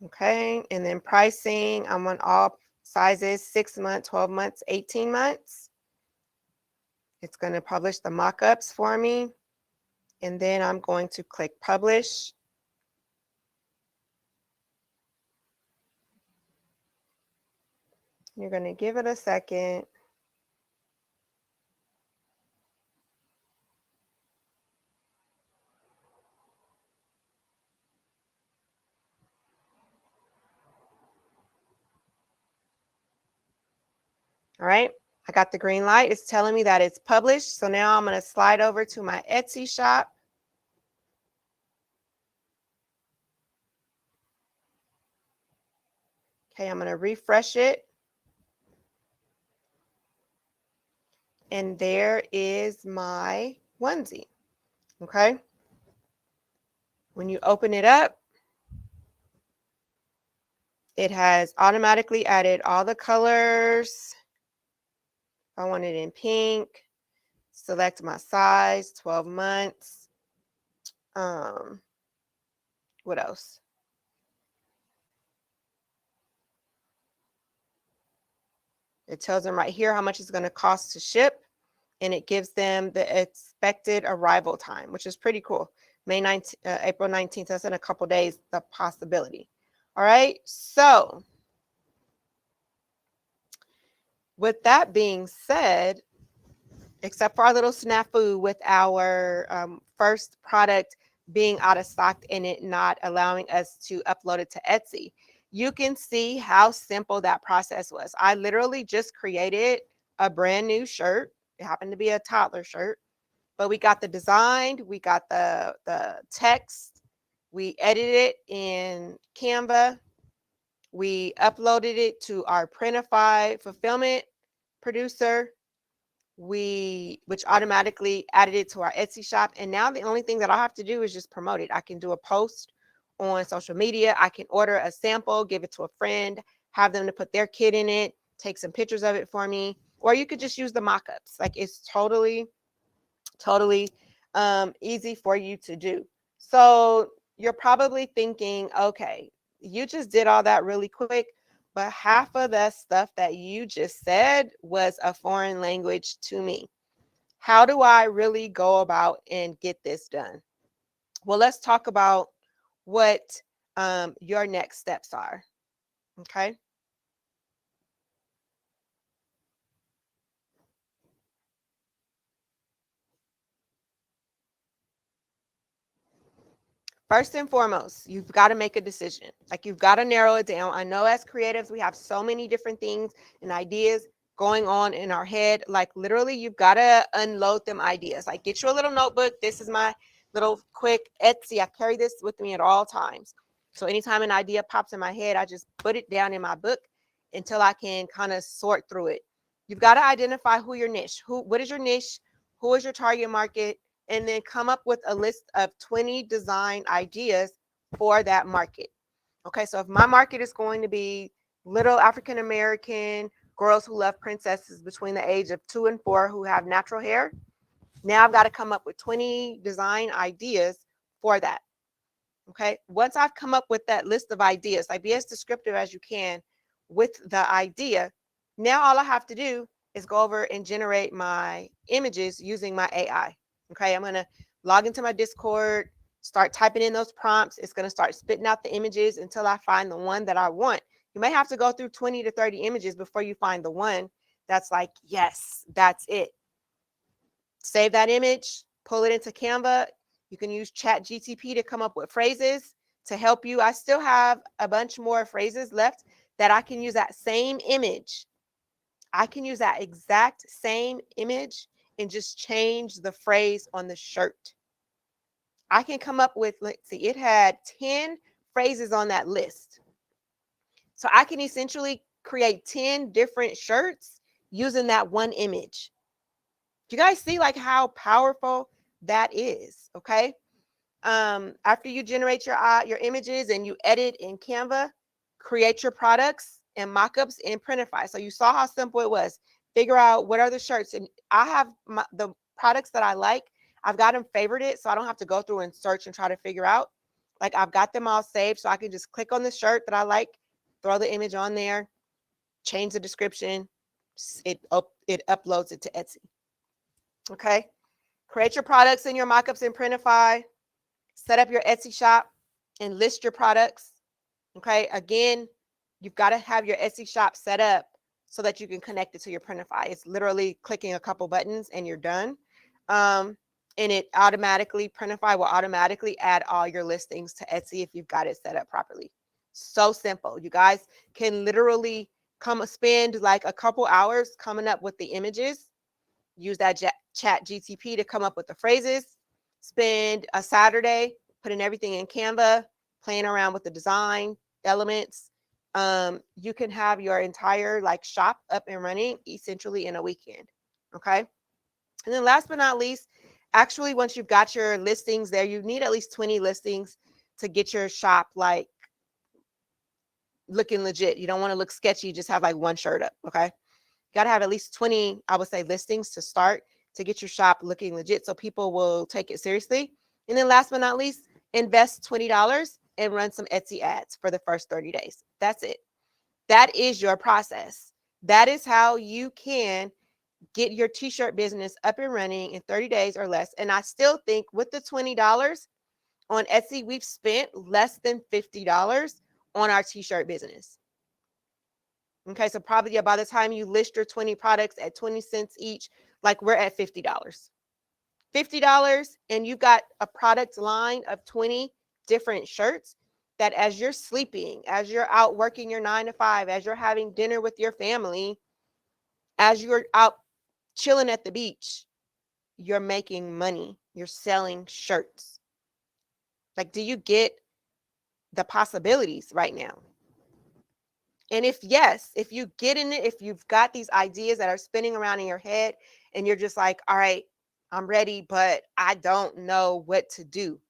Okay, and then pricing, I want all sizes, 6 months, 12 months, 18 months. It's going to publish the mock-ups for me. And then I'm going to click publish. You're going to give it a second. All right, I got the green light. It's telling me that it's published. So now I'm going to slide over to my Etsy shop. Okay, I'm going to refresh it. And there is my onesie. Okay. When you open it up, it has automatically added all the colors. If I want it in pink, select my size, 12 months. What else? It tells them right here how much it's going to cost to ship, and it gives them the expected arrival time, which is pretty cool. April 19th, that's in a couple days, the possibility. All right, so with that being said, except for our little snafu with our first product being out of stock and it not allowing us to upload it to Etsy, you can see how simple that process was. I literally just created a brand new shirt. It happened to be a toddler shirt, but we got the design, we got the text, we edited it in Canva, we uploaded it to our Printify fulfillment producer, which automatically added it to our Etsy shop. And now the only thing that I have to do is just promote it. I can do a post on social media. I can order a sample, give it to a friend, have them to put their kid in it, take some pictures of it for me, or you could just use the mock-ups. Like, it's totally easy for you to do. So you're probably thinking, okay, you just did all that really quick, but half of the stuff that you just said was a foreign language to me. How do I really go about and get this done? Well, let's talk about what your next steps are. Okay. First and foremost, you've got to make a decision. Like, you've got to narrow it down. I know as creatives, we have so many different things and ideas going on in our head. Like, literally, you've got to unload them ideas. Like, get you a little notebook. This is my little quick Etsy. I carry this with me at all times. So anytime an idea pops in my head, I just put it down in my book until I can kind of sort through it. You've got to identify who your niche, what is your niche, who is your target market, and then come up with a list of 20 design ideas for that market. Okay, so if my market is going to be little African American girls who love princesses between the age of 2 and 4 who have natural hair, now I've got to come up with 20 design ideas for that. Okay, once I've come up with that list of ideas, like, be as descriptive as you can with the idea, now all I have to do is go over and generate my images using my AI. Okay, I'm going to log into my Discord, start typing in those prompts. It's going to start spitting out the images until I find the one that I want. You may have to go through 20 to 30 images before you find the one that's like, yes, that's it. Save that image, pull it into Canva. You can use Chat GTP to come up with phrases to help you. I still have a bunch more phrases left that I can use that same image. I can use that exact same image and just change the phrase on the shirt. I can come up with, let's see, it had 10 phrases on that list. So I can essentially create 10 different shirts using that one image. Do you guys see like how powerful that is? Okay. After you generate your images and you edit in Canva, create your products and mockups in Printify. So you saw how simple it was. Figure out what are the shirts, and I have the products that I like. I've got them favorited, so I don't have to go through and search and try to figure out. Like I've got them all saved, so I can just click on the shirt that I like, throw the image on there, change the description. It uploads it to Etsy. Okay. Create your products and your mockups in Printify. Set up your Etsy shop and list your products. Okay. Again, you've got to have your Etsy shop set up so that you can connect it to your Printify. It's literally clicking a couple buttons and you're done. And it automatically, Printify will automatically add all your listings to Etsy if you've got it set up properly. So simple. You guys can literally spend like a couple hours coming up with the images. Use that chat GTP to come up with the phrases. Spend a Saturday putting everything in Canva, playing around with the design elements. You can have your entire like shop up and running essentially in a weekend. Okay. And then last but not least, actually, once you've got your listings there, you need at least 20 listings to get your shop like looking legit. You don't want to look sketchy, just have like one shirt up. Okay. You got to have at least 20, I would say, listings to start to get your shop looking legit so people will take it seriously. And then last but not least, invest $20 and run some Etsy ads for the first 30 days. That's it. That is your process. That is how you can get your t-shirt business up and running in 30 days or less. And I still think with the $20 on Etsy, we've spent less than $50 on our t-shirt business. Okay, so probably by the time you list your 20 products at 20 cents each, like we're at $50. $50, and you've got a product line of 20 different shirts that as you're sleeping, as you're out working your 9 to 5, as you're having dinner with your family, as you're out chilling at the beach, you're making money. You're selling shirts. Like, do you get the possibilities right now? And if yes, if you get in it, if you've got these ideas that are spinning around in your head and you're just like, all right, I'm ready, but I don't know what to do.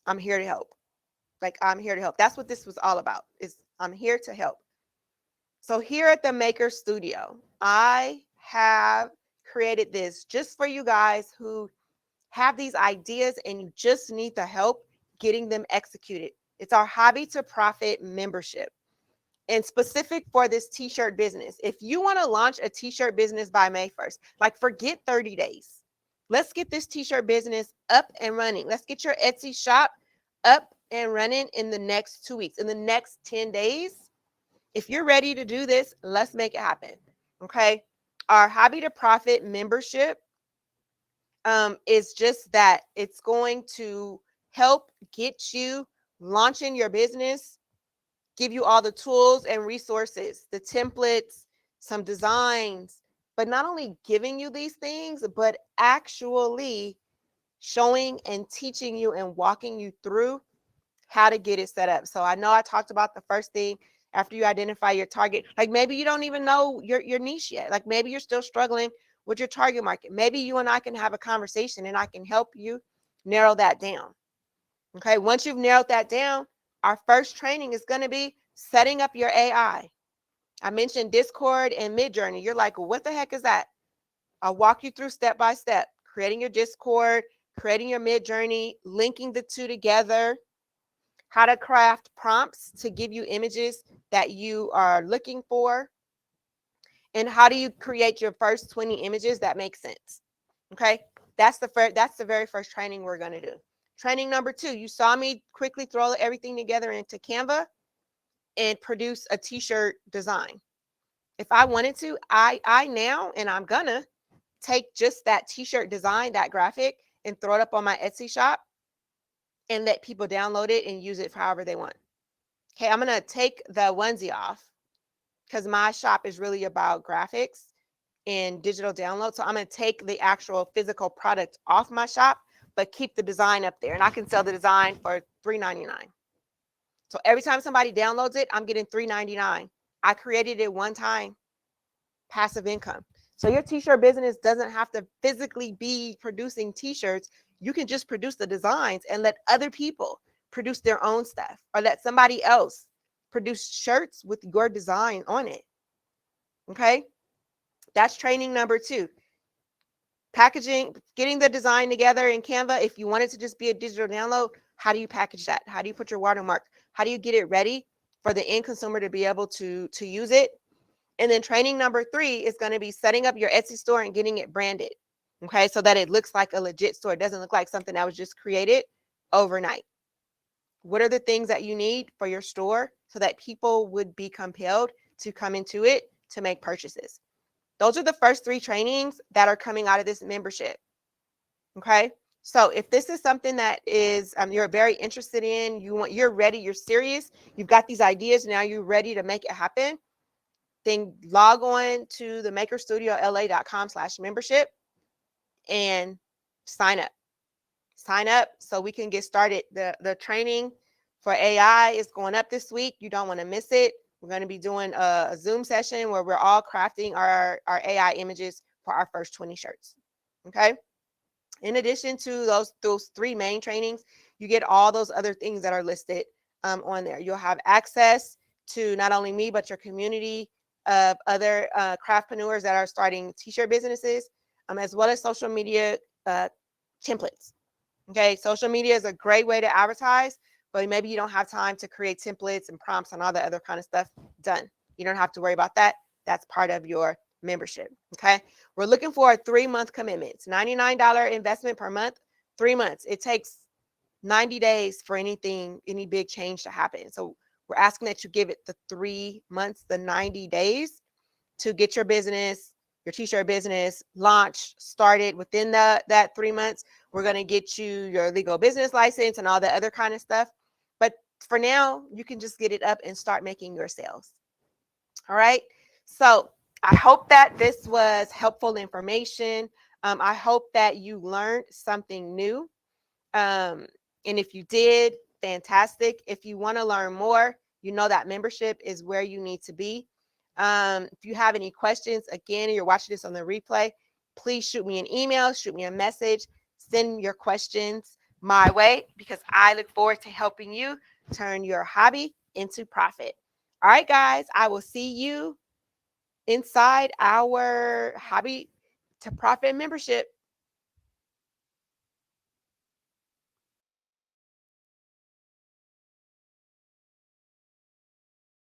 I'm here to help. Like I'm here to help. That's what this was all about. Is I'm here to help. So here at the Maker Studio, I have created this just for you guys who have these ideas and you just need the help getting them executed. It's our Hobby to Profit membership. And specific for this t-shirt business. If you want to launch a t-shirt business by May 1st, like forget 30 days. Let's get this t-shirt business up and running. Let's get your Etsy shop up and running in the next 2 weeks, in the next 10 days. If you're ready to do this, let's make it happen. Okay. Our Hobby to Profit membership is just that it's going to help get you launching your business, give you all the tools and resources, the templates, some designs, but not only giving you these things, but actually showing and teaching you and walking you through how to get it set up. So I know I talked about the first thing after you identify your target. Like maybe you don't even know your niche yet. Like maybe you're still struggling with your target market. Maybe you and I can have a conversation and I can help you narrow that down. Okay. Once you've narrowed that down, our first training is going to be setting up your AI. I mentioned Discord and Midjourney. You're like, well, what the heck is that? I'll walk you through step by step, creating your Discord, creating your Midjourney, linking the two together, how to craft prompts to give you images that you are looking for, and how do you create your first 20 images that make sense. Okay, that's the very first training we're going to do. Training number 2, you saw me quickly throw everything together into Canva and produce a t-shirt design. If I wanted to, I now, and I'm gonna take just that t-shirt design, that graphic, and throw it up on my Etsy shop and let people download it and use it for however they want. Okay, I'm gonna take the onesie off because my shop is really about graphics. in digital download. So I'm going to take the actual physical product off my shop, but keep the design up there. And I can sell the design for $3.99. So every time somebody downloads it, I'm getting $3.99. I created it one time, passive income. So your t-shirt business doesn't have to physically be producing t-shirts. You can just produce the designs and let other people produce their own stuff, or let somebody else produce shirts with your design on it. Okay? That's training number 2. Packaging, getting the design together in Canva. If you want it to just be a digital download, how do you package that? How do you put your watermark? How do you get it ready for the end consumer to be able to use it? And then training number 3 is going to be setting up your Etsy store and getting it branded. Okay, so that it looks like a legit store. It doesn't look like something that was just created overnight. What are the things that you need for your store so that people would be compelled to come into it to make purchases? Those are the first 3 trainings that are coming out of this membership. Okay. So if this is something that is you're very interested in, you're ready, you're serious, you've got these ideas, now you're ready to make it happen, then log on to the makerstudiola.com/membership and sign up. Sign up so we can get started. The training for AI is going up this week. You don't want to miss it. We're going to be doing a Zoom session where we're all crafting our AI images for our first 20 shirts. Okay. In addition to those 3 main trainings, you get all those other things that are listed on there. You'll have access to not only me, but your community of other craftpreneurs that are starting t-shirt businesses, as well as social media templates. Okay, social media is a great way to advertise, but maybe you don't have time to create templates and prompts and all that other kind of stuff done. You don't have to worry about that. That's part of your membership. Okay, we're looking for a 3-month commitment. It's $99 investment per month, 3 months. It takes 90 days for any big change to happen. So we're asking that you give it the 3 months, the 90 days to get your business, your t-shirt business launched, started within that 3 months. We're going to get you your legal business license and all the other kind of stuff. But for now, you can just get it up and start making your sales. All right. So I hope that this was helpful information. I hope that you learned something new. And if you did, fantastic. If you want to learn more, you know that membership is where you need to be. If you have any questions, again, and you're watching this on the replay, please shoot me an email, shoot me a message, send your questions my way, because I look forward to helping you turn your hobby into profit. All right, guys, I will see you inside our hobby to profit membership.